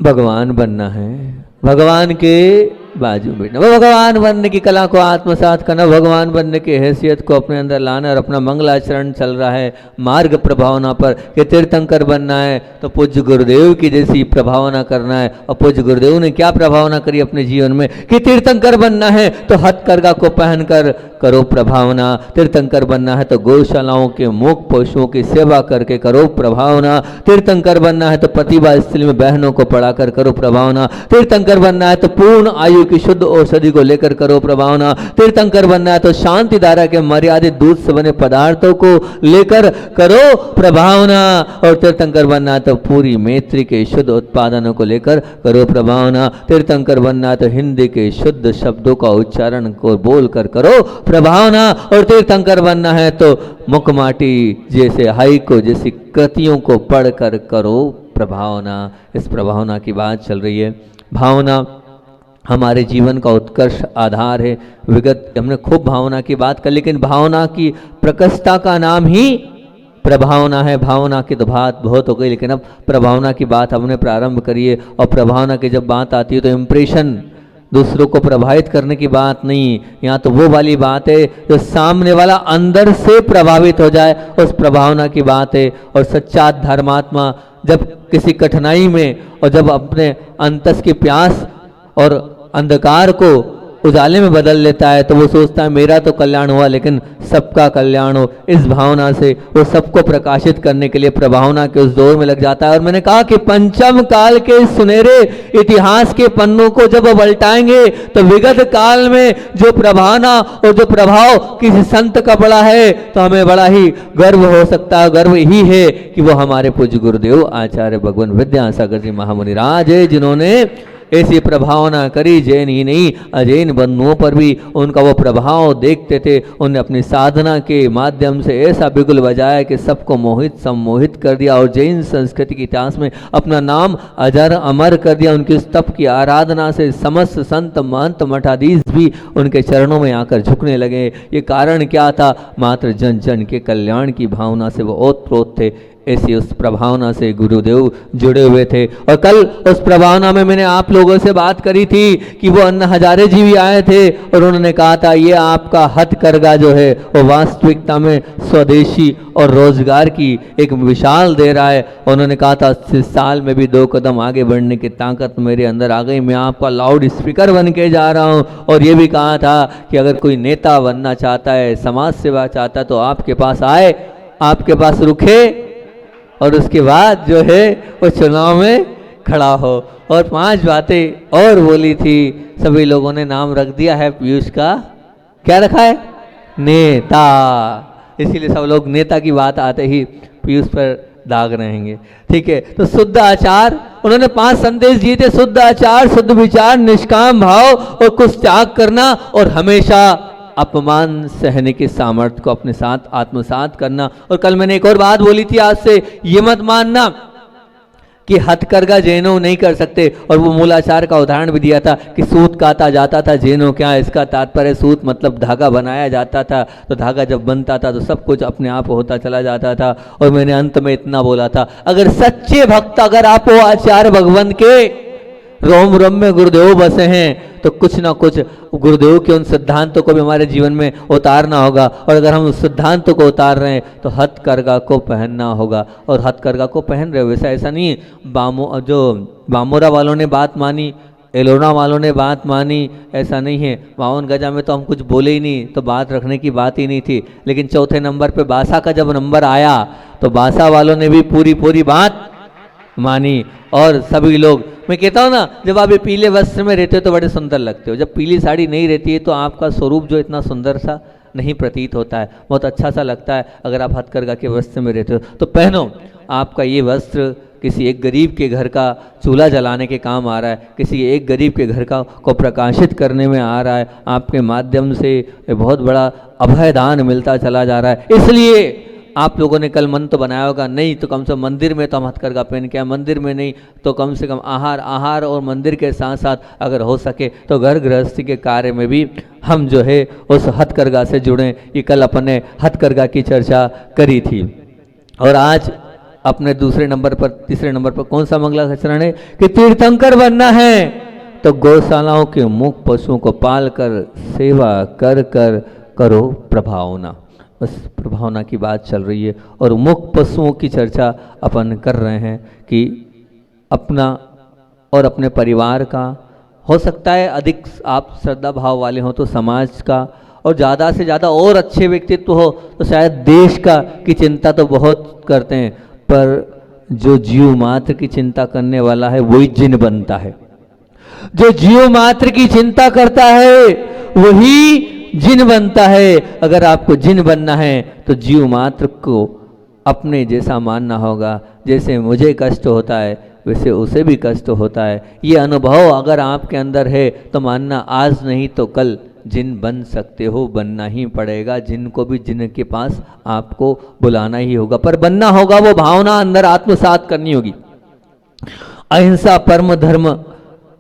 भगवान बनना है, भगवान के बाजू बैठना, वो भगवान बनने की कला को आत्मसात करना, भगवान बनने की हैसियत को अपने अंदर लाना और अपना मंगलाचरण चल रहा है मार्ग प्रभावना पर कि तीर्थंकर बनना है तो पूज्य गुरुदेव की जैसी प्रभावना करना है। और पूज्य गुरुदेव ने क्या प्रभावना करी अपने जीवन में कि तीर्थंकर बनना है तो हथकरघा को पहनकर करो प्रभावना, तीर्थंकर बनना है तो गौशालाओं के मूक पशुओं की सेवा करके करो प्रभावना, तीर्थंकर बनना है तो प्रतिभा स्थली में बहनों को पढ़ाकर करो प्रभावना, तीर्थंकर बनना है तो पूर्ण आयु की शुद्ध औषधि को लेकर करो प्रभावना, तीर्थंकर बनना है तो शांति धारा के मर्यादित दूध से बने पदार्थों को लेकर करो प्रभावना, और तीर्थंकर बनना है तो पूरी मैत्री के शुद्ध उत्पादनों को लेकर करो प्रभावना, तीर्थंकर बनना है तो हिंदी के शुद्ध शब्दों का उच्चारण को बोलकर करो प्रभावना, और तीर्थंकर बनना है तो मुखमाटी जैसे हाइको जैसी कृतियों को पढ़कर करो प्रभावना। इस प्रभावना की बात चल रही है। भावना हमारे जीवन का उत्कर्ष आधार है। विगत हमने खूब भावना की बात कर, लेकिन भावना की प्रकसता का नाम ही प्रभावना है। भावना की तो बात बहुत हो गई, लेकिन अब प्रभावना की बात हमने प्रारंभ करी है। और प्रभावना की जब बात आती है तो इम्प्रेशन, दूसरों को प्रभावित करने की बात नहीं, यहाँ तो वो वाली बात है जो सामने वाला अंदर से प्रभावित हो जाए, उस प्रभावना की बात है। और सच्चा धर्मात्मा जब किसी कठिनाई में और जब अपने अंतस की प्यास और अंधकार को उजाले में बदल लेता है तो वो सोचता है मेरा तो कल्याण हुआ लेकिन सबका कल्याण हो। इस भावना से वो सबको प्रकाशित करने के लिए प्रभावना के उस दौर में लग जाता है। और मैंने कहा कि पंचम काल के सुनहरे इतिहास के पन्नों को जब वो पलटाएंगे तो विगत काल में जो प्रभावना और जो प्रभाव किसी संत का पड़ा है तो हमें बड़ा ही गर्व हो सकता है। गर्व ही है कि वो हमारे पूज्य गुरुदेव आचार्य भगवान विद्यासागर जी महामुनि राज है, जिन्होंने ऐसी प्रभावना करी। जैन ही नहीं, अजैन बंधुओं पर भी उनका वो प्रभाव देखते थे। उन्हें अपनी साधना के माध्यम से ऐसा बिगुल बजाया कि सबको मोहित सम्मोहित कर दिया और जैन संस्कृति के इतिहास में अपना नाम अजर अमर कर दिया। उनकी उस तप की आराधना से समस्त संत महंत मठाधीश भी उनके चरणों में आकर झुकने लगे। ये कारण क्या था? मात्र जन जन के कल्याण की भावना से वो ओतप्रोत थे। ऐसी उस प्रभावना से गुरुदेव जुड़े हुए थे। और कल उस प्रभावना में मैंने आप लोगों से बात करी थी कि वो अन्ना हजारे जी भी आए थे और उन्होंने कहा था ये आपका हथकरघा जो है वो वास्तविकता में स्वदेशी और रोजगार की एक विशाल दे रहा है। उन्होंने कहा था 80 साल में भी 2 कदम आगे बढ़ने की ताकत मेरे अंदर आ गई, मैं आपका लाउड स्पीकर बन के जा रहा हूँ। और ये भी कहा था कि अगर कोई नेता बनना चाहता है, समाज सेवा चाहता है तो आपके पास आए, आपके पास रुके और उसके बाद जो है वो चुनाव में खड़ा हो। और 5 बातें और बोली थी। सभी लोगों ने नाम रख दिया है पीयूष का, क्या रखा है? नेता। इसीलिए सब लोग नेता की बात आते ही पीयूष पर दाग रहेंगे। ठीक है, तो शुद्ध आचार, उन्होंने 5 संदेश दिए थे। शुद्ध आचार, शुद्ध विचार, निष्काम भाव और कुछ त्याग करना और हमेशा अपमान सहने की सामर्थ्य को अपने साथ आत्मसात करना। और कल मैंने एक और बात बोली थी, आज से ये मत मानना कि हथकरघा जैनों नहीं कर सकते। और वो मूलाचार का उदाहरण भी दिया था कि सूत काता जाता था, जैनों क्या, इसका तात्पर्य सूत मतलब धागा बनाया जाता था, तो धागा जब बनता था तो सब कुछ अपने आप होता चला जाता था। और मैंने अंत में इतना बोला था, अगर सच्चे भक्त अगर आप हो आचार्य भगवान के, रोम रोम में गुरुदेव बसे हैं, तो कुछ ना कुछ गुरुदेव के उन सिद्धांतों को भी हमारे जीवन में उतारना होगा। और अगर हम उस सिद्धांतों को उतार रहे हैं तो हथकरघा को पहनना होगा। और हथकरघा को पहन रहे हो, वैसा ऐसा नहीं है जो बामोरा वालों ने बात मानी, एलोरा वालों ने बात मानी, ऐसा नहीं है। 52 गजा में तो हम कुछ बोले ही नहीं, तो बात रखने की बात ही नहीं थी। लेकिन चौथे नंबर पे बासा का जब नंबर आया तो बासा वालों ने भी पूरी बात मानी। और सभी लोग, मैं कहता हूँ ना, जब आप ये पीले वस्त्र में रहते हो तो बड़े सुंदर लगते हो। जब पीली साड़ी नहीं रहती है तो आपका स्वरूप जो इतना सुंदर सा नहीं प्रतीत होता है, बहुत अच्छा सा लगता है। अगर आप हथकरघा के वस्त्र में रहते हो तो पहनो। आपका ये वस्त्र किसी एक गरीब के घर का चूल्हा जलाने के काम आ रहा है, किसी एक गरीब के घर को प्रकाशित करने में आ रहा है। आपके माध्यम से बहुत बड़ा अभयदान मिलता चला जा रहा है। इसलिए आप लोगों ने कल मन तो बनाया होगा, नहीं तो कम से कम मंदिर में तो हम हथकरघा पहन के, मंदिर में नहीं तो कम से कम आहार और मंदिर के साथ साथ अगर हो सके तो घर गृहस्थी के कार्य में भी हम जो है उस हथकरघा से जुड़ें। ये कल अपन ने हथकरघा की चर्चा करी थी। और आज अपने दूसरे नंबर पर, तीसरे नंबर पर कौन सा मंगलाचरण है कि तीर्थंकर बनना है तो गौशालाओं के मुख पशुओं को पाल कर सेवा कर कर करो प्रभावना। बस प्रभावना की बात चल रही है और मुख पशुओं की चर्चा अपन कर रहे हैं कि अपना और अपने परिवार का, हो सकता है अधिक आप श्रद्धा भाव वाले हो तो समाज का, और ज़्यादा से ज़्यादा और अच्छे व्यक्तित्व हो तो शायद देश का की चिंता तो बहुत करते हैं, पर जो जीव मात्र की चिंता करने वाला है वही जिन बनता है। जो जीव मात्र की चिंता करता है वही जिन बनता है। अगर आपको जिन बनना है तो जीव मात्र को अपने जैसा मानना होगा। जैसे मुझे कष्ट होता है वैसे उसे भी कष्ट होता है। ये अनुभव अगर आपके अंदर है तो मानना आज नहीं तो कल जिन बन सकते हो, बनना ही पड़ेगा। जिनको भी जिनके पास आपको बुलाना ही होगा, पर बनना होगा वो भावना अंदर आत्मसात करनी होगी। अहिंसा परम धर्म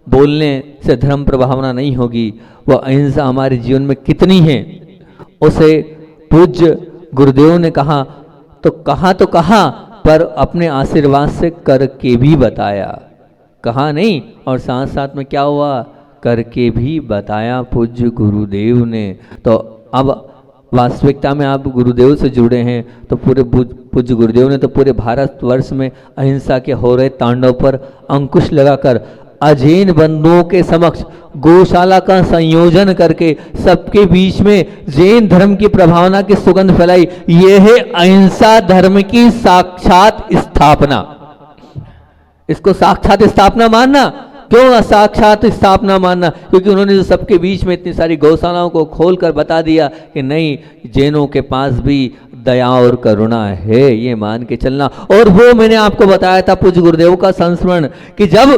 बोलने से धर्म प्रभावना नहीं होगी। वह अहिंसा हमारे जीवन में कितनी है उसे पूज्य गुरुदेव ने कहा तो कहा पर अपने आशीर्वाद से करके भी बताया। कहा नहीं और साथ साथ में क्या हुआ, करके भी बताया पूज्य गुरुदेव ने। तो अब वास्तविकता में आप गुरुदेव से जुड़े हैं तो पूरे पूज्य गुरुदेव ने तो पूरे भारतवर्ष में अहिंसा के हो रहे तांडव पर अंकुश लगाकर अजैन बंधुओं के समक्ष गौशाला का संयोजन करके सबके बीच में जैन धर्म की प्रभावना की सुगंध फैलाई। यह है अहिंसा धर्म की साक्षात स्थापना। इसको साक्षात स्थापना मानना, क्यों साक्षात स्थापना मानना? क्योंकि उन्होंने जो सबके बीच में इतनी सारी गौशालाओं को खोलकर बता दिया कि नहीं, जैनों के पास भी दया और करुणा है, ये मान के चलना। और वो मैंने आपको बताया था पूज्य गुरुदेव का संस्मरण कि जब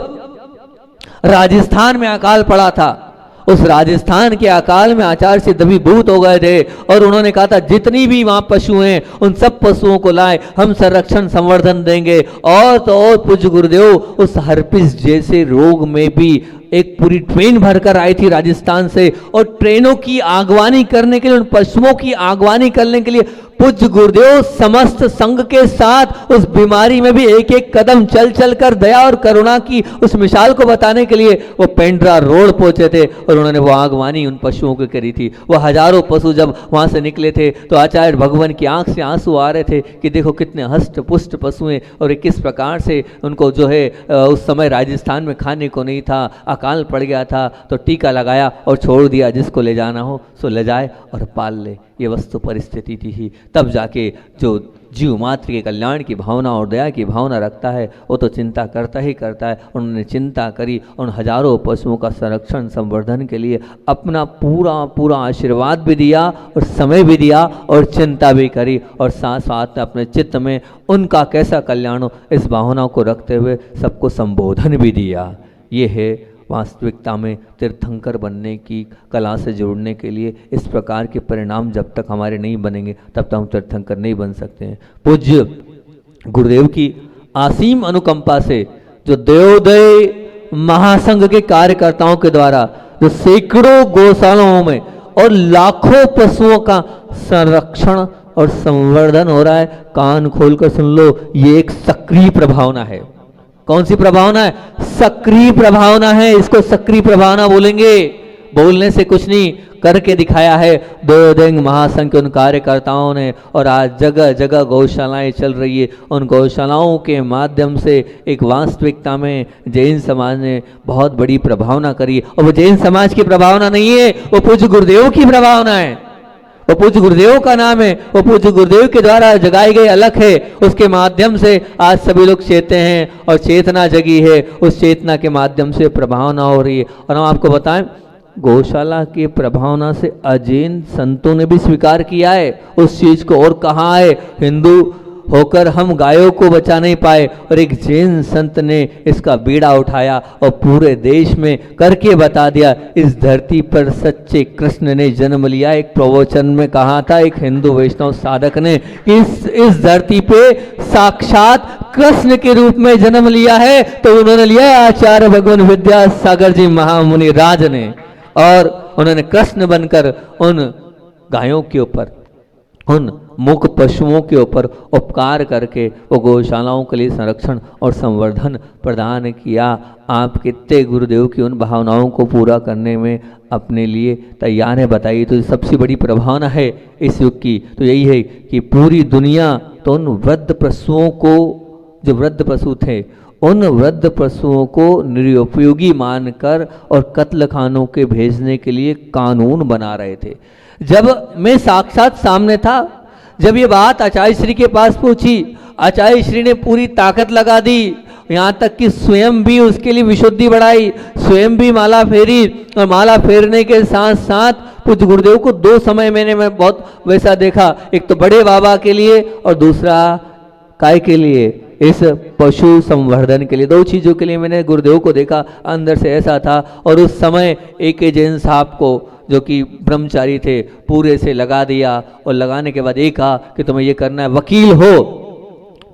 राजस्थान में अकाल पड़ा था, उस राजस्थान के अकाल में आचार्य से दबीभूत हो गए थे और उन्होंने कहा था जितनी भी वहां पशु हैं उन सब पशुओं को लाए, हम संरक्षण संवर्धन देंगे। और तो और पूज्य गुरुदेव उस हर्पिस जैसे रोग में भी एक पूरी ट्रेन भरकर आई थी राजस्थान से, और ट्रेनों की आगवानी करने के लिए, उन पशुओं की आगवानी करने के लिए पूज्य गुरुदेव समस्त संघ के साथ उस बीमारी में भी एक एक कदम चल चल कर दया और करुणा की उस मिसाल को बताने के लिए वो पेंड्रा रोड पहुंचे थे और उन्होंने वो आगवानी उन पशुओं को करी थी। वो हजारों पशु जब वहां से निकले थे तो आचार्य भगवान की आंख से आंसू आ रहे थे कि देखो कितने हष्ट पुष्ट पशु हैं और किस प्रकार से उनको जो है उस समय राजस्थान में खाने को नहीं था, अकाल पड़ गया था तो टीका लगाया और छोड़ दिया, जिसको ले जाना हो सो ले जाए और पाल ले। ये वस्तु परिस्थिति थी ही। तब जाके जो जीव मात्र के कल्याण की भावना और दया की भावना रखता है वो तो चिंता करता ही करता है। उन्होंने चिंता करी, उन हजारों पशुओं का संरक्षण संवर्धन के लिए अपना पूरा आशीर्वाद भी दिया और समय भी दिया और चिंता भी करी, और साथ साथ अपने चित्त में उनका कैसा कल्याण हो इस भावना को रखते हुए सबको संबोधन भी दिया। ये है वास्तविकता में तीर्थंकर बनने की कला से जोड़ने के लिए। इस प्रकार के परिणाम जब तक हमारे नहीं बनेंगे तब तक हम तीर्थंकर नहीं बन सकते हैं। पूज्य गुरुदेव की असीम अनुकंपा से जो देवोदय महासंघ के कार्यकर्ताओं के द्वारा जो सैकड़ों गौशालाओं में और लाखों पशुओं का संरक्षण और संवर्धन हो रहा है, कान खोलकर सुन लो, ये एक सक्रिय प्रभावना है। कौन सी प्रभावना है? सक्रिय प्रभावना है। इसको सक्रिय प्रभावना बोलेंगे। बोलने से कुछ नहीं, करके दिखाया है देवोदय महासंघ के उन कार्यकर्ताओं ने। और आज जगह जगह गौशालाएं चल रही है। उन गौशालाओं के माध्यम से एक वास्तविकता में जैन समाज ने बहुत बड़ी प्रभावना करी। और वो जैन समाज की प्रभावना नहीं है, वो पूज्य गुरुदेव की प्रभावना है। वो पूज्य गुरुदेव का नाम है, वो पूज्य गुरुदेव के द्वारा जगाई गई अलख है। उसके माध्यम से आज सभी लोग चेते हैं और चेतना जगी है। उस चेतना के माध्यम से प्रभावना हो रही है। और हम आपको बताएं, गौशाला की प्रभावना से अजैन संतों ने भी स्वीकार किया है उस चीज को। और कहा है, हिंदू होकर हम गायों को बचा नहीं पाए और एक जैन संत ने इसका बीड़ा उठाया और पूरे देश में करके बता दिया। इस धरती पर सच्चे कृष्ण ने जन्म लिया। एक प्रवचन में कहा था एक हिंदू वैष्णव साधक ने, इस धरती पे साक्षात कृष्ण के रूप में जन्म लिया है। तो उन्होंने लिया आचार्य भगवान विद्यासागर जी महामुनि राज ने, और उन्होंने कृष्ण बनकर उन गायों के ऊपर उन मूक पशुओं के ऊपर उपकार करके वो गौशालाओं के लिए संरक्षण और संवर्धन प्रदान किया। आप कितने गुरुदेव की उन भावनाओं को पूरा करने में अपने लिए तैयार है, बताइए। तो सबसे बड़ी प्रभावना है इस युग की तो यही है कि पूरी दुनिया तो उन वृद्ध पशुओं को, जो वृद्ध पशु थे, उन वृद्ध पशुओं को निरुपयोगी मानकर और कत्ल खानों के भेजने के लिए कानून बना रहे थे। जब मैं साक्षात सामने था, जब ये बात आचार्य श्री के पास पहुंची, आचार्य श्री ने पूरी ताकत लगा दी, यहाँ तक कि स्वयं भी उसके लिए विशुद्धि बढ़ाई, स्वयं भी माला फेरी। और माला फेरने के साथ साथ पूज्य गुरुदेव को दो समय मैं बहुत वैसा देखा, एक तो बड़े बाबा के लिए और दूसरा काय के लिए, इस पशु संवर्धन के लिए। दो चीज़ों के लिए मैंने गुरुदेव को देखा, अंदर से ऐसा था। और उस समय एक जैन साहब को, जो कि ब्रह्मचारी थे, पूरे से लगा दिया और लगाने के बाद ये कहा कि तुम्हें ये करना है, वकील हो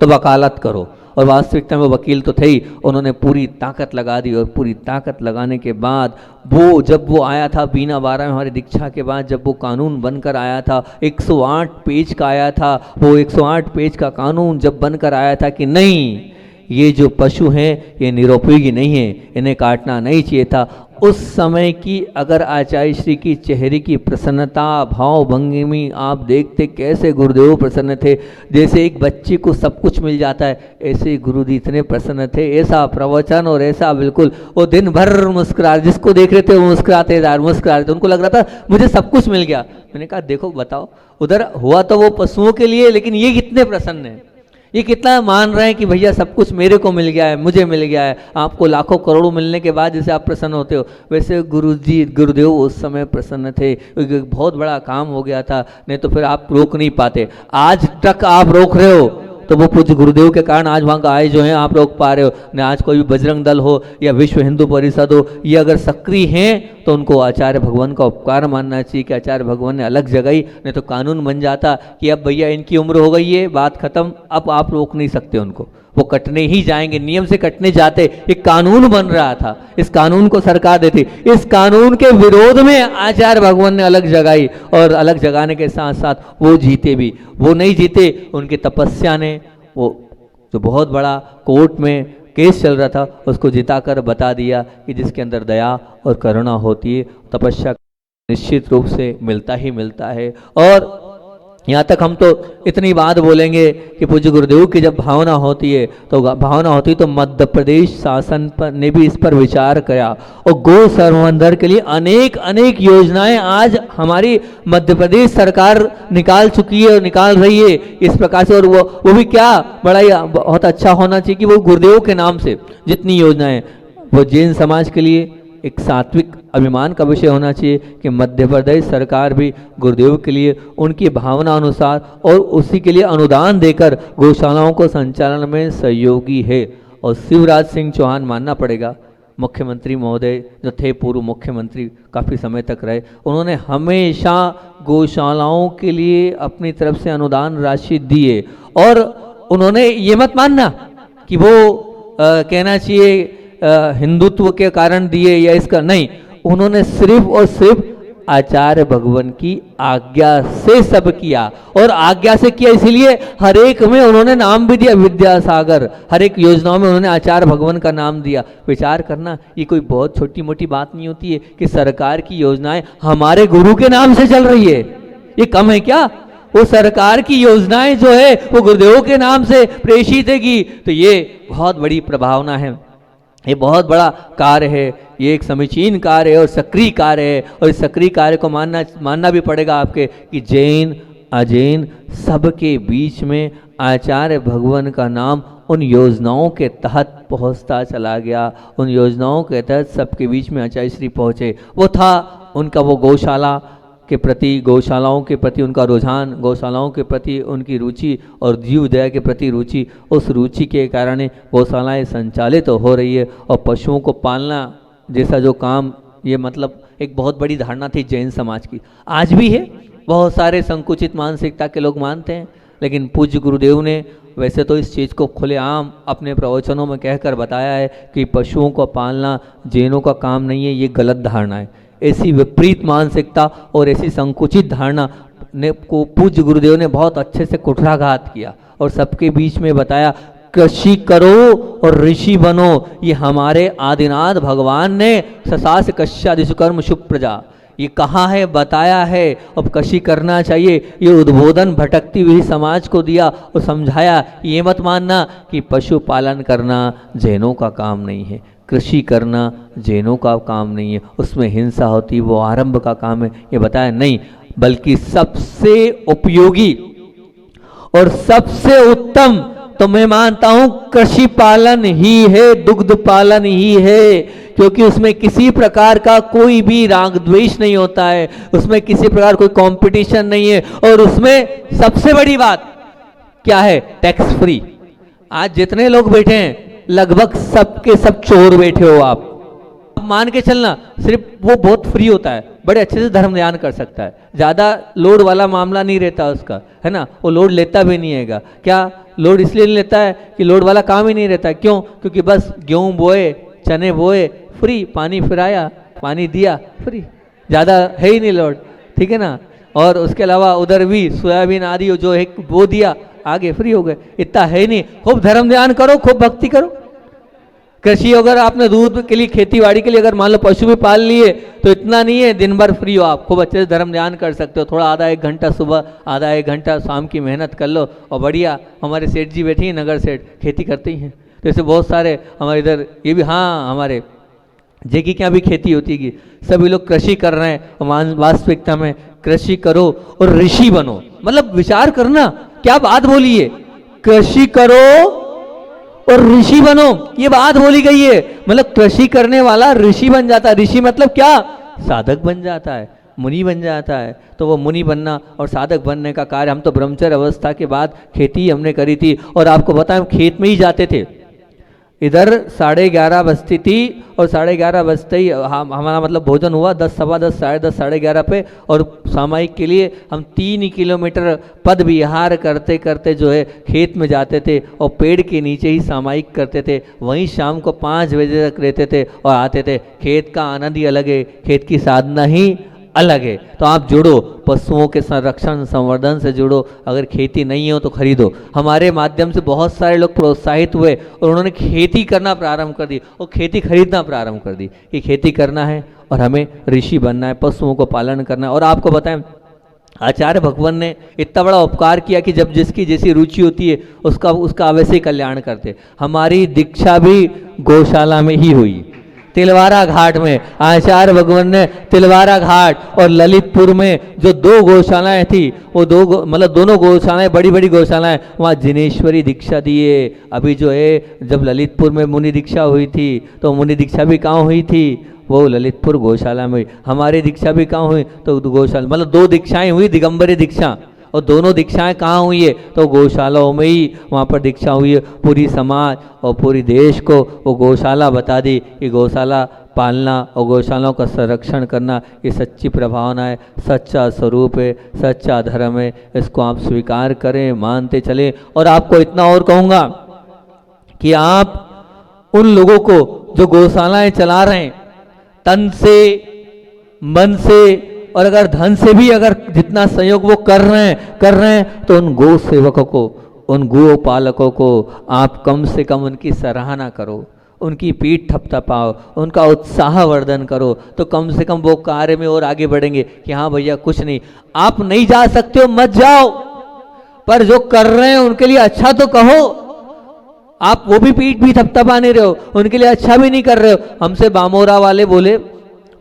तो वकालत करो। और वास्तविकता में वो वकील तो थे ही, उन्होंने पूरी ताकत लगा दी। और पूरी ताकत लगाने के बाद वो जब वो आया था बीना 12 में हमारी दीक्षा के बाद, जब वो कानून बनकर आया था, 108 पेज का आया था, वो 108 पेज का कानून जब बनकर आया था कि नहीं, ये जो पशु हैं ये निरुपयोगी नहीं है, इन्हें काटना नहीं चाहिए था। उस समय की अगर आचार्य श्री की चेहरे की प्रसन्नता, भाव भंगिमी आप देखते, कैसे गुरुदेव प्रसन्न थे। जैसे एक बच्चे को सब कुछ मिल जाता है, ऐसे गुरु जी इतने प्रसन्न थे। ऐसा प्रवचन और ऐसा बिल्कुल, वो दिन भर मुस्कुरा, जिसको देख रहे थे वो मुस्कुराते थे, उनको लग रहा था मुझे सब कुछ मिल गया। मैंने कहा देखो बताओ, उधर हुआ तो वो पशुओं के लिए, लेकिन ये कितने प्रसन्न है, ये कितना मान रहे हैं कि भैया सब कुछ मेरे को मिल गया है, मुझे मिल गया है। आपको लाखों करोड़ों मिलने के बाद जैसे आप प्रसन्न होते हो, वैसे गुरुदेव उस समय प्रसन्न थे, क्योंकि बहुत बड़ा काम हो गया था, नहीं तो फिर आप रोक नहीं पाते। आज तक आप रोक रहे हो तो वो पूज्य गुरुदेव के कारण आज वहाँ का आए जो है आप रोक पा रहे हो। न आज कोई भी बजरंग दल हो या विश्व हिंदू परिषद हो, ये अगर सक्रिय हैं तो उनको आचार्य भगवान का उपकार मानना चाहिए कि आचार्य भगवान ने अलग जगाई, नहीं तो कानून बन जाता कि अब भैया इनकी उम्र हो गई है, बात खत्म, अब आप रोक नहीं सकते उनको, वो कटने ही जाएंगे, नियम से कटने जाते। एक कानून बन रहा था, इस कानून को सरकार देती, इस कानून के विरोध में आचार्य भगवान ने अलग जगाई। और अलग जगाने के साथ साथ वो जीते भी, वो नहीं जीते, उनकी तपस्या ने वो जो बहुत बड़ा कोर्ट में केस चल रहा था उसको जिताकर बता दिया कि जिसके अंदर दया और करुणा होती है, तपस्या निश्चित रूप से मिलता ही मिलता है। और यहाँ तक हम तो इतनी बात बोलेंगे कि पूज्य गुरुदेव की जब भावना होती है तो मध्य प्रदेश शासन पर ने भी इस पर विचार किया और गो संवर्धन के लिए अनेक योजनाएं आज हमारी मध्य प्रदेश सरकार निकाल चुकी है और निकाल रही है इस प्रकार से। और वो भी क्या बड़ा ही बहुत अच्छा होना चाहिए कि वो गुरुदेव के नाम से जितनी योजनाएं, वो जैन समाज के लिए एक सात्विक अभिमान का विषय होना चाहिए कि मध्य प्रदेश सरकार भी गुरुदेव के लिए उनकी भावना अनुसार और उसी के लिए अनुदान देकर गौशालाओं को संचालन में सहयोगी है। और शिवराज सिंह चौहान मानना पड़ेगा, मुख्यमंत्री महोदय जो थे, पूर्व मुख्यमंत्री काफ़ी समय तक रहे, उन्होंने हमेशा गौशालाओं के लिए अपनी तरफ से अनुदान राशि दी है। और उन्होंने ये मत मानना कि वो कहना चाहिए हिंदुत्व के कारण दिए या इसका नहीं, उन्होंने सिर्फ और सिर्फ आचार्य भगवान की आज्ञा से सब किया। और आज्ञा से किया इसीलिए हर एक में उन्होंने नाम भी दिया विद्यासागर, हर एक योजनाओं में उन्होंने आचार्य भगवान का नाम दिया। विचार करना, ये कोई बहुत छोटी मोटी बात नहीं होती है कि सरकार की योजनाएं हमारे गुरु के नाम से चल रही है, ये कम है क्या? वो सरकार की योजनाएं जो है वो गुरुदेव के नाम से प्रेषित है की, तो ये बहुत बड़ी प्रभावना है, ये बहुत बड़ा कार्य है, ये एक समीचीन कार्य है और सक्रिय कार्य है। और इस सक्रिय कार्य को मानना भी पड़ेगा आपके कि जैन अजैन सबके बीच में आचार्य भगवान का नाम उन योजनाओं के तहत पहुंचता चला गया। उन योजनाओं के तहत सबके बीच में आचार्य श्री पहुँचे। वो था उनका वो गौशाला के प्रति, गौशालाओं के प्रति उनका रुझान, गौशालाओं के प्रति उनकी रुचि और जीव दया के प्रति रुचि, उस रुचि के कारण गौशालाएं संचालित हो रही है। और पशुओं को पालना जैसा जो काम, ये मतलब एक बहुत बड़ी धारणा थी जैन समाज की, आज भी है। बहुत सारे संकुचित मानसिकता के लोग मानते हैं, लेकिन पूज्य गुरुदेव ने वैसे तो इस चीज़ को खुलेआम अपने प्रवचनों में कहकर बताया है कि पशुओं को पालना जैनों का काम नहीं है, ये गलत धारणा है। ऐसी विपरीत मानसिकता और ऐसी संकुचित धारणा ने को पूज्य गुरुदेव ने बहुत अच्छे से कुठाराघात किया और सबके बीच में बताया कृषि करो और ऋषि बनो। ये हमारे आदिनाथ भगवान ने ससास कश्यादिशु कर्म शुभ प्रजा ये कहा है, बताया है। अब कृषि करना चाहिए, ये उद्बोधन भटकती हुई समाज को दिया और समझाया। ये मत मानना कि पशुपालन करना जैनों का काम नहीं है, कृषि करना जैनों का काम नहीं है, उसमें हिंसा होती वो आरंभ का काम है, ये बताया नहीं। बल्कि सबसे उपयोगी और सबसे उत्तम तो मैं मानता हूं कृषि पालन ही है, दुग्ध पालन ही है, क्योंकि उसमें किसी प्रकार का कोई भी राग द्वेष नहीं होता है, उसमें किसी प्रकार कोई कंपटीशन नहीं है, और उसमें सबसे बड़ी बात क्या है, टैक्स फ्री। आज जितने लोग बैठे हैं लगभग सबके सब चोर बैठे हो आप मान के चलना, सिर्फ वो बहुत फ्री होता है, बड़े अच्छे से धर्म ध्यान कर सकता है, ज़्यादा लोड वाला मामला नहीं रहता उसका, है ना, वो लोड लेता भी नहीं हैगा। क्या लोड इसलिए नहीं लेता है कि लोड वाला काम ही नहीं रहता, क्यों? क्योंकि बस गेहूँ बोए, चने बोए, फ्री, पानी फिराया, पानी दिया, फ्री, ज़्यादा है ही नहीं लोड, ठीक है ना। और उसके अलावा उधर भी सोयाबीन आदि जो है वो दिया, आगे फ्री हो गए, इतना है ही नहीं। खूब धर्म ध्यान करो, खूब भक्ति करो। कृषि अगर आपने दूध के लिए, खेती बाड़ी के लिए अगर मान लो पशु भी पाल लिए तो इतना नहीं है दिन भर फ्री हो आप, खूब अच्छे से धर्म ध्यान कर सकते हो। थोड़ा आधा एक घंटा सुबह, आधा एक घंटा शाम की मेहनत कर लो और बढ़िया। हमारे सेठ जी बैठे हैं, नगर सेठ, खेती करते ही हैं, तो ऐसे बहुत सारे हमारे इधर ये भी, हाँ हमारे जेकी के यहाँ भी खेती होती है, सभी लोग कृषि कर रहे हैं। और वास्तविकता में कृषि करो और ऋषि बनो, मतलब विचार करना, क्या बात बोली है, कृषि करो और ऋषि बनो, ये बात बोली गई है। मतलब कृषि करने वाला ऋषि बन जाता है। ऋषि मतलब क्या? साधक बन जाता है, मुनि बन जाता है। तो वो मुनि बनना और साधक बनने का कार्य, हम तो ब्रह्मचर्य अवस्था के बाद खेती हमने करी थी, और आपको बताएं हम खेत में ही जाते थे। इधर 11:30 बजती थी और 11:30 बजते ही हमारा मतलब भोजन हुआ 10, सवा 10, 10:30, 11:30 पे, और सामायिक के लिए हम 3 किलोमीटर पद विहार करते करते जो है खेत में जाते थे और पेड़ के नीचे ही सामायिक करते थे। वहीं शाम को 5 बजे तक रहते थे और आते थे। खेत का आनंद ही अलग है, खेत की साधना ही अलग है। तो आप जुड़ो, पशुओं के संरक्षण संवर्धन से जुड़ो। अगर खेती नहीं हो तो खरीदो। हमारे माध्यम से बहुत सारे लोग प्रोत्साहित हुए और उन्होंने खेती करना प्रारंभ कर दी और खेती खरीदना प्रारंभ कर दी कि खेती करना है और हमें ऋषि बनना है, पशुओं को पालन करना है। और आपको बताएं, आचार्य भगवान ने इतना बड़ा उपकार किया कि जब जिसकी जैसी रुचि होती है उसका अवश्य कल्याण करते। हमारी दीक्षा भी गौशाला में ही हुई, तिलवारा घाट में। आचार्य भगवान ने तिलवारा घाट और ललितपुर में जो 2 गौशालाएं थी, वो मतलब दोनों गौशालाएं बड़ी बड़ी गौशालाएं, वहाँ जिनेश्वरी दीक्षा दिए। अभी जो है जब ललितपुर में मुनि दीक्षा हुई थी तो मुनि दीक्षा भी कहाँ हुई थी? वो ललितपुर गौशाला में। हमारी दीक्षा भी कहाँ हुई? तो गौशाला, मतलब 2 दीक्षाएं हुई, दिगंबरी दीक्षा, और दोनों दीक्षाएं कहाँ हुई है? तो गौशालाओं में ही वहाँ पर दीक्षा हुई है। पूरी समाज और पूरी देश को वो गौशाला बता दी कि गौशाला पालना और गौशालाओं का संरक्षण करना ये सच्ची प्रभावना है, सच्चा स्वरूप है, सच्चा धर्म है। इसको आप स्वीकार करें, मानते चलें। और आपको इतना और कहूँगा कि आप उन लोगों को जो गौशालाएं चला रहे हैं, तन से, मन से और अगर धन से भी अगर जितना सहयोग वो कर रहे हैं तो उन गौ सेवकों को, उन गौ पालकों को आप कम से कम उनकी सराहना करो, उनकी पीठ थपथपाओ, उनका उत्साह वर्धन करो, तो कम से कम वो कार्य में और आगे बढ़ेंगे कि हाँ भैया कुछ नहीं, आप नहीं जा सकते हो मत जाओ, पर जो कर रहे हैं उनके लिए अच्छा तो कहो। आप वो भी पीठ भी थपथपा नहीं रहे हो, उनके लिए अच्छा भी नहीं कर रहे हो। हमसे बामोरा वाले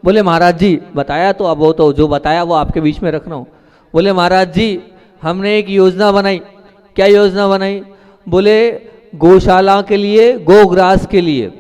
बोले महाराज जी बताया, तो अब वो तो जो बताया वो आपके बीच में रख रहा हूँ। बोले महाराज जी हमने एक योजना बनाई। क्या योजना बनाई? बोले गौशाला के लिए, गोग्रास के लिए,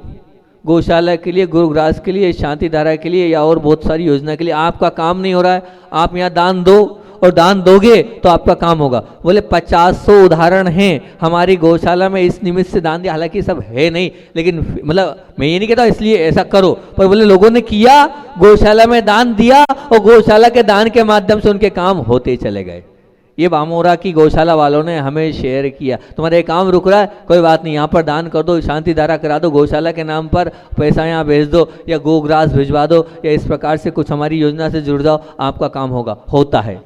गौशाला के लिए, गोग्रास के लिए, शांति धारा के लिए या और बहुत सारी योजना के लिए आपका काम नहीं हो रहा है, आप यहाँ दान दो और दान दोगे तो आपका काम होगा। बोले 50-100 उदाहरण हैं हमारी गौशाला में इस निमित्त से दान दिया, हालांकि सब है नहीं, लेकिन मतलब मैं ये नहीं कहता इसलिए ऐसा करो, पर बोले लोगों ने किया, गौशाला में दान दिया और गौशाला के दान के माध्यम से उनके काम होते चले गए। ये बामोरा की गौशाला वालों ने हमें शेयर किया, तुम्हारा ये काम रुक रहा है, कोई बात नहीं, यहाँ पर दान कर दो, शांति धारा करा दो, गौशाला के नाम पर पैसा यहाँ भेज दो या गोग्रास भिजवा दो या इस प्रकार से कुछ हमारी योजना से जुड़ जाओ, आपका काम होगा। होता है,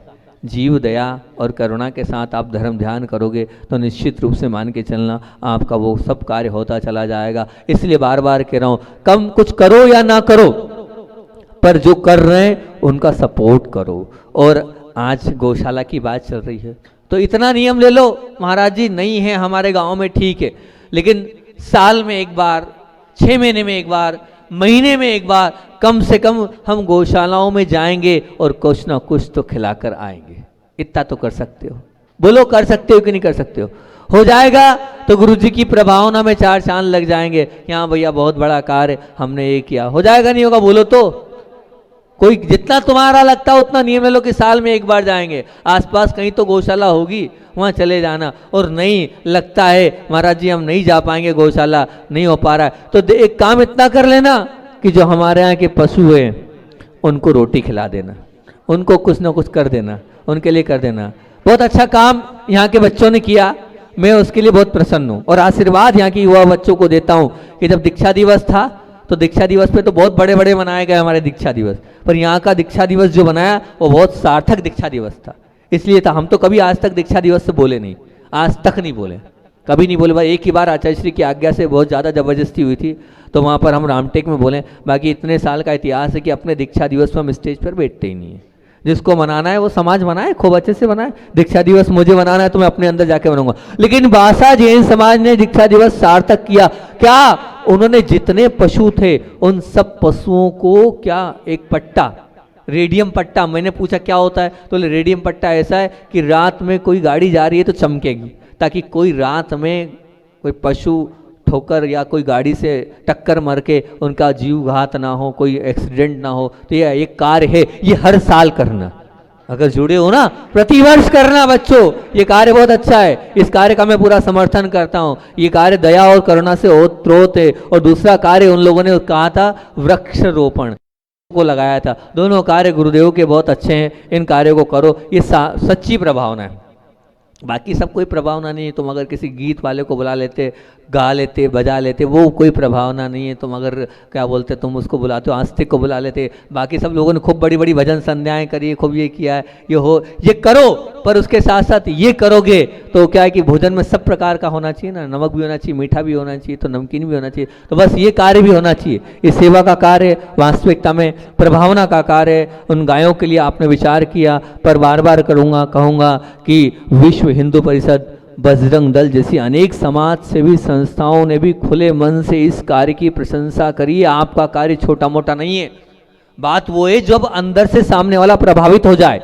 जीव दया और करुणा के साथ आप धर्म ध्यान करोगे तो निश्चित रूप से मान के चलना आपका वो सब कार्य होता चला जाएगा। इसलिए बार बार कह रहा हूँ, कम कुछ करो या ना करो, पर जो कर रहे हैं उनका सपोर्ट करो। और आज गौशाला की बात चल रही है तो इतना नियम ले लो, महाराज जी नहीं है हमारे गांव में, ठीक है, लेकिन साल में एक बार, 6 महीने में एक बार, महीने में एक बार कम से कम हम गौशालाओं में जाएंगे और कुछ ना कुछ तो खिलाकर आएंगे। इतना तो कर सकते हो, बोलो कर सकते हो कि नहीं कर सकते हो जाएगा तो गुरु जी की प्रभावना में 4 चांद लग जाएंगे। यहाँ भैया बहुत बड़ा कार्य हमने ये किया, हो जाएगा नहीं होगा, बोलो तो। कोई जितना तुम्हारा लगता है उतना नियम ले लो कि साल में एक बार जाएंगे, आसपास कहीं तो गौशाला होगी वहाँ चले जाना। और नहीं लगता है महाराज जी हम नहीं जा पाएंगे, गौशाला नहीं हो पा रहा है, तो एक काम इतना कर लेना कि जो हमारे यहाँ के पशु हैं उनको रोटी खिला देना, उनको कुछ ना कुछ कर देना, उनके लिए कर देना। बहुत अच्छा काम यहाँ के बच्चों ने किया, मैं उसके लिए बहुत प्रसन्न हूँ और आशीर्वाद यहाँ के युवा बच्चों को देता हूँ कि जब दीक्षा दिवस था तो दीक्षा दिवस पे तो बहुत बड़े बड़े मनाए गए हमारे दीक्षा दिवस, पर यहाँ का दीक्षा दिवस जो बनाया वो बहुत सार्थक दीक्षा दिवस था। इसलिए था, हम तो कभी आज तक दीक्षा दिवस से बोले नहीं, आज तक नहीं बोले, कभी नहीं बोले। भाई एक ही बार आचार्य श्री की आज्ञा से बहुत ज़्यादा जबरदस्ती हुई थी तो वहाँ पर हम रामटेक में बोले, बाकी इतने साल का इतिहास है कि अपने दीक्षा दिवस पर हम स्टेज पर बैठते ही नहीं है। जिसको मनाना है वो समाज मनाए, खूब अच्छे से मनाए। दीक्षा दिवस मुझे मनाना है तो मैं अपने अंदर जाके मनाऊंगा। लेकिन बासा जैन समाज ने दीक्षा दिवस सार्थक किया। क्या उन्होंने जितने पशु थे उन सब पशुओं को क्या एक पट्टा, रेडियम पट्टा, मैंने पूछा क्या होता है तो रेडियम पट्टा ऐसा है कि रात में कोई गाड़ी जा रही है तो चमकेगी, ताकि कोई रात में कोई पशु ठोकर या कोई गाड़ी से टक्कर मार के उनका जीव घात ना हो, कोई एक्सीडेंट ना हो। तो यह एक कार्य है, ये हर साल करना, अगर जुड़े हो ना प्रतिवर्ष करना बच्चों, ये कार्य बहुत अच्छा है। इस कार्य का मैं पूरा समर्थन करता हूँ। ये कार्य दया और करुणा से ओतप्रोत है। और दूसरा कार्य उन लोगों ने कहा था वृक्षारोपण को लगाया था। दोनों कार्य गुरुदेव के बहुत अच्छे हैं, इन कार्यों को करो, ये सच्ची प्रभावना है। बाकी सब कोई प्रभावना नहीं है। तुम अगर किसी गीत वाले को बुला लेते, गा लेते, बजा लेते, वो कोई प्रभावना नहीं है। तुम अगर क्या बोलते तुम उसको बुलाते हो, आस्तिक को बुला लेते। बाकी सब लोगों ने खूब बड़ी बड़ी भजन संध्याएं करी है, खूब ये किया है, ये करो, पर उसके साथ साथ ये करोगे तो क्या है कि भोजन में सब प्रकार का होना चाहिए ना, नमक भी होना चाहिए, मीठा भी होना चाहिए, तो नमकीन भी होना चाहिए। तो बस ये कार्य भी होना चाहिए। ये सेवा का कार्य वास्तविकता में प्रभावना का कार्य। उन गायों के लिए आपने विचार किया, पर बार बार कहूँगा कि विश्व हिंदू परिषद, बजरंग दल जैसी अनेक समाज सेवी संस्थाओं ने भी खुले मन से इस कार्य की प्रशंसा करी। आपका कार्य छोटा मोटा नहीं है। बात वो है जब अंदर से सामने वाला प्रभावित हो जाए,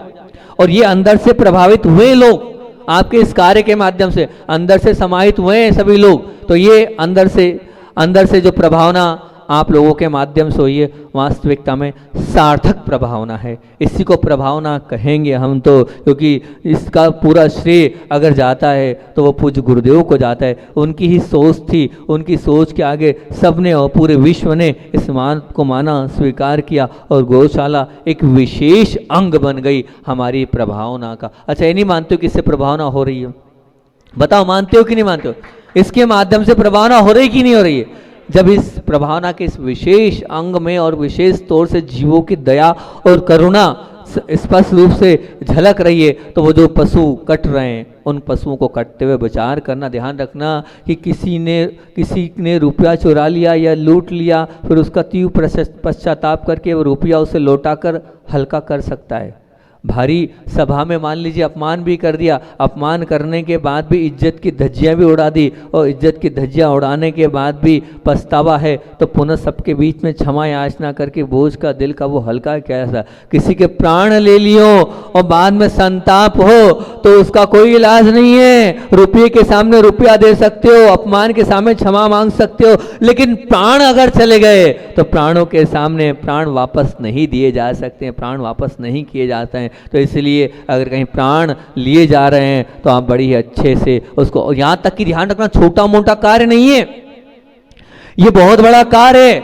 और ये अंदर से प्रभावित हुए लोग आपके इस कार्य के माध्यम से अंदर से समाहित हुए हैं सभी लोग, तो ये अंदर से जो प्रभावना आप लोगों के माध्यम से हुई है वास्तविकता में सार्थक प्रभावना है। इसी को प्रभावना कहेंगे हम तो, क्योंकि इसका पूरा श्रेय अगर जाता है तो वो पूज्य गुरुदेव को जाता है। उनकी ही सोच थी, उनकी सोच के आगे सबने और पूरे विश्व ने इस मान को माना, स्वीकार किया, और गौशाला एक विशेष अंग बन गई हमारी प्रभावना का। अच्छा, ये नहीं मानते हो कि इससे प्रभावना हो रही है? बताओ, मानते हो कि नहीं मानते हो? इसके माध्यम से प्रभावना हो रही कि नहीं हो रही है? जब इस प्रभावना के इस विशेष अंग में और विशेष तौर से जीवों की दया और करुणा स्पष्ट रूप से झलक रही है, तो वो जो पशु कट रहे हैं उन पशुओं को कटते हुए विचार करना, ध्यान रखना कि किसी ने रुपया चुरा लिया या लूट लिया, फिर उसका तीव्र पश्चाताप करके वो रुपया उसे लौटाकर हल्का कर सकता है। भारी सभा में मान लीजिए अपमान भी कर दिया, अपमान करने के बाद भी इज्जत की धज्जियां भी उड़ा दी, और इज्जत की धज्जियां उड़ाने के बाद भी पछतावा है तो पुनः सबके बीच में क्षमा याचना करके बोझ का दिल का वो हल्का कैसा। किसी के प्राण ले लियो और बाद में संताप हो तो उसका कोई इलाज नहीं है। रुपये के सामने रुपया दे सकते हो, अपमान के सामने क्षमा मांग सकते हो, लेकिन प्राण अगर चले गए तो प्राणों के सामने प्राण वापस नहीं दिए जा सकते हैं, प्राण वापस नहीं किए जाते हैं। तो इसलिए अगर कहीं प्राण लिए जा रहे हैं तो आप बड़ी ही अच्छे से उसको, यहां तक कि ध्यान रखना छोटा मोटा कार्य नहीं है, ये बहुत बड़ा कार्य है।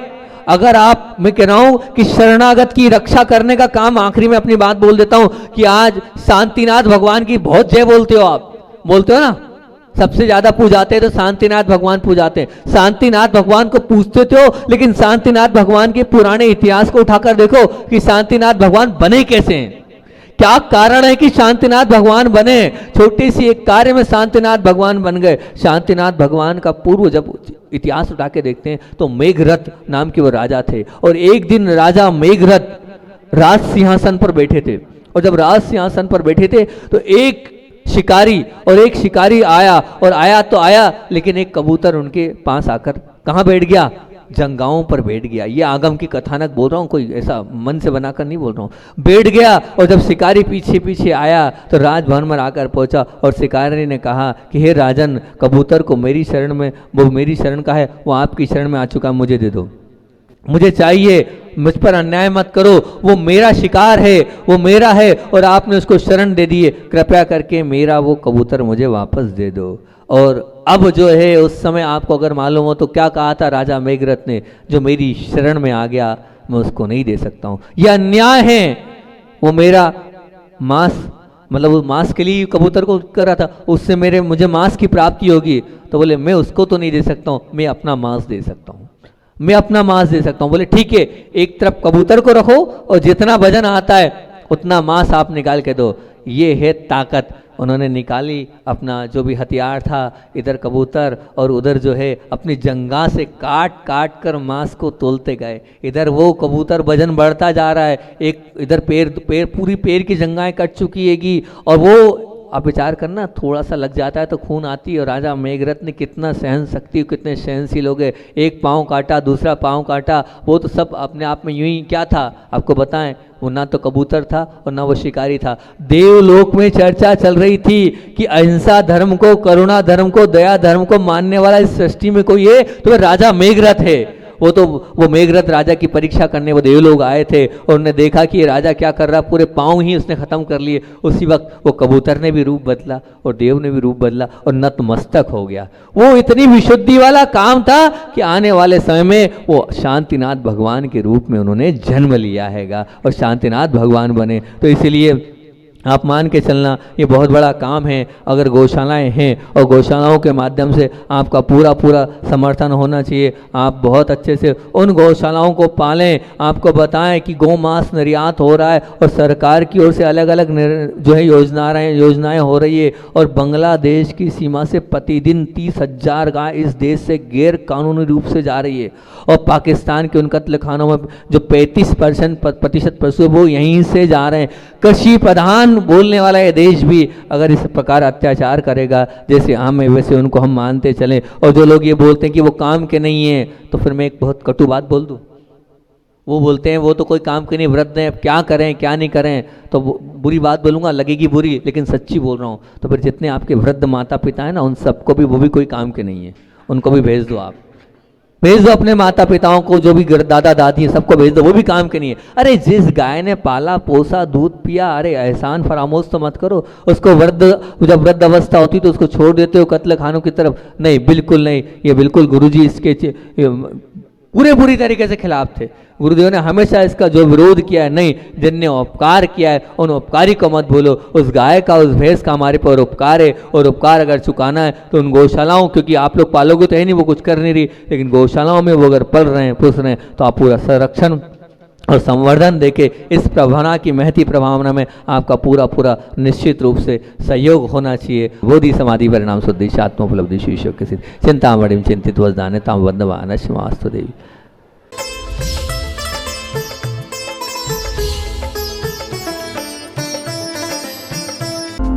अगर आप, मैं कह रहा हूं कि शरणागत की रक्षा करने का काम, आखिरी में अपनी बात बोल देता हूं कि आज शांतिनाथ भगवान की बहुत जय बोलते हो, आप बोलते हो ना, सबसे ज्यादा पूजाते हैं तो शांतिनाथ भगवान पूजाते हैं। शांतिनाथ भगवान को पूजते हो, लेकिन शांतिनाथ भगवान के पुराने इतिहास को उठाकर देखो कि शांतिनाथ भगवान बने कैसे हैं, क्या कारण है कि शांतिनाथ भगवान बने? छोटी सी एक कार्य में शांतिनाथ भगवान बन गए। शांतिनाथ भगवान का पूर्व जब इतिहास उठा के देखते हैं तो मेघरथ नाम के वो राजा थे, और एक दिन राजा मेघरथ राज सिंहासन पर बैठे थे, और जब राज सिंहासन पर बैठे थे तो एक शिकारी आया, और आया तो आया, लेकिन एक कबूतर उनके पास आकर कहाँ बैठ गया? जंगाओं पर बैठ गया। ये आगम की कथानक बोल रहा हूँ, कोई ऐसा मन से बनाकर नहीं बोल रहा हूँ। बैठ गया, और जब शिकारी पीछे पीछे आया तो राजभवन में आकर पहुंचा, और शिकारी ने कहा कि हे राजन, कबूतर को मेरी शरण में, वो मेरी शरण का है, वो आपकी शरण में आ चुका, मुझे दे दो, मुझे चाहिए, मुझ पर अन्याय मत करो, वो मेरा शिकार है, वो मेरा है, और आपने उसको शरण दे दिए, कृपया करके मेरा वो कबूतर मुझे वापस दे दो। और अब जो है, उस समय आपको अगर मालूम हो तो क्या कहा था राजा मेघरथ ने? जो मेरी शरण में आ गया मैं उसको नहीं दे सकता हूँ, यह अन्याय है, वो मेरा मांस, मतलब वो मांस के लिए कबूतर को कर रहा था, उससे मुझे मांस की प्राप्ति होगी। तो बोले मैं उसको तो नहीं दे सकता हूँ, मैं अपना मांस दे सकता हूँ, मैं अपना मांस दे सकता हूँ। बोले ठीक है, एक तरफ कबूतर को रखो और जितना वजन आता है उतना मांस आप निकाल के दो। ये है ताकत। उन्होंने निकाली अपना जो भी हथियार था, इधर कबूतर और उधर जो है अपनी जंगा से काट काट कर मांस को तोलते गए। इधर वो कबूतर वजन बढ़ता जा रहा है, एक इधर पैर पूरी पैर की जंगाएं कट चुकी हैगी, और वो आप विचार करना, थोड़ा सा लग जाता है तो खून आती है। और राजा मेघरथ ने कितना सहन शक्ति, कितने सहनशील हो गए। एक पाँव काटा, दूसरा पाँव काटा, वो तो सब अपने आप में यूं ही क्या था आपको बताएं, वो ना तो कबूतर था और ना वो शिकारी था। देवलोक में चर्चा चल रही थी कि अहिंसा धर्म को, करुणा धर्म को, दया धर्म को मानने वाला इस सृष्टि में कोई है तो राजा मेघरथ है। वो मेघरथ राजा की परीक्षा करने वो देवलोग आए थे, और उन्होंने देखा कि ये राजा क्या कर रहा, पूरे पाँव ही उसने खत्म कर लिए। उसी वक्त वो कबूतर ने भी रूप बदला और देव ने भी रूप बदला और नतमस्तक हो गया। वो इतनी विशुद्धि वाला काम था कि आने वाले समय में वो शांतिनाथ भगवान के रूप में उन्होंने जन्म लिया हैगा और शांतिनाथ भगवान बने। तो इसीलिए आप मान के चलना, ये बहुत बड़ा काम है। अगर गौशालाएं हैं और गौशालाओं के माध्यम से आपका पूरा समर्थन होना चाहिए। आप बहुत अच्छे से उन गौशालाओं को पालें, आपको बताएं कि गौ मांस निर्यात हो रहा है और सरकार की ओर से अलग अलग जो है योजनाएं हो रही है। और बांग्लादेश की सीमा से प्रतिदिन 30,000 गाय इस देश से गैर कानूनी रूप से जा रही है, और पाकिस्तान के उन कत्ल खानों में जो 35% पशु वो यहीं से जा रहे हैं। कृषि प्रधान बोलने वाला ये देश भी अगर इस प्रकार अत्याचार करेगा जैसे हम है, वैसे उनको हम मानते चलें। और जो लोग ये बोलते हैं कि वो काम के नहीं है, तो फिर मैं एक बहुत कटु बात बोल दूं। वो बोलते हैं वो तो कोई काम के नहीं, वृद्ध हैं, अब क्या करें क्या नहीं करें, तो बुरी बात बोलूँगा, लगेगी बुरी, लेकिन सच्ची बोल रहा हूँ। तो फिर जितने आपके वृद्ध माता पिता हैं ना, उन सबको भी, वो भी कोई काम के नहीं है, उनको भी भेज दो। आप भेज दो अपने माता पिताओं को, जो भी दादा दादी है सबको भेज दो, वो भी काम के नहीं है। अरे जिस गाय ने पाला पोसा दूध पिया, अरे एहसान फरामोश तो मत करो उसको। जब वृद्ध अवस्था होती तो उसको छोड़ देते हो कत्ल खानों की तरफ? नहीं, बिल्कुल नहीं। ये बिल्कुल गुरुजी इसके पूरी तरीके से खिलाफ थे। गुरुदेव ने हमेशा इसका जो विरोध किया है, नहीं, जिनने उपकार किया है उन उपकारी को मत भूलो। उस गाय का, उस भैंस का हमारे पर उपकार है, और उपकार अगर चुकाना है तो उन गौशालाओं, क्योंकि आप लोग पालोगे तो है नहीं, वो कुछ कर नहीं रही, लेकिन गौशालाओं में वो अगर पल रहे हैं, पुस रहे हैं, तो आप पूरा संरक्षण और संवर्धन देके इस प्रभावना की महती प्रभावना में आपका पूरा निश्चित रूप से सहयोग होना चाहिए। बोधि समाधि परिणाम शुद्धि आत्मोपलब्धि शीर्षक के सिद्ध चिंतामणिम चिंतित वजदाने ताम वंदवान शिवास्तु देवी।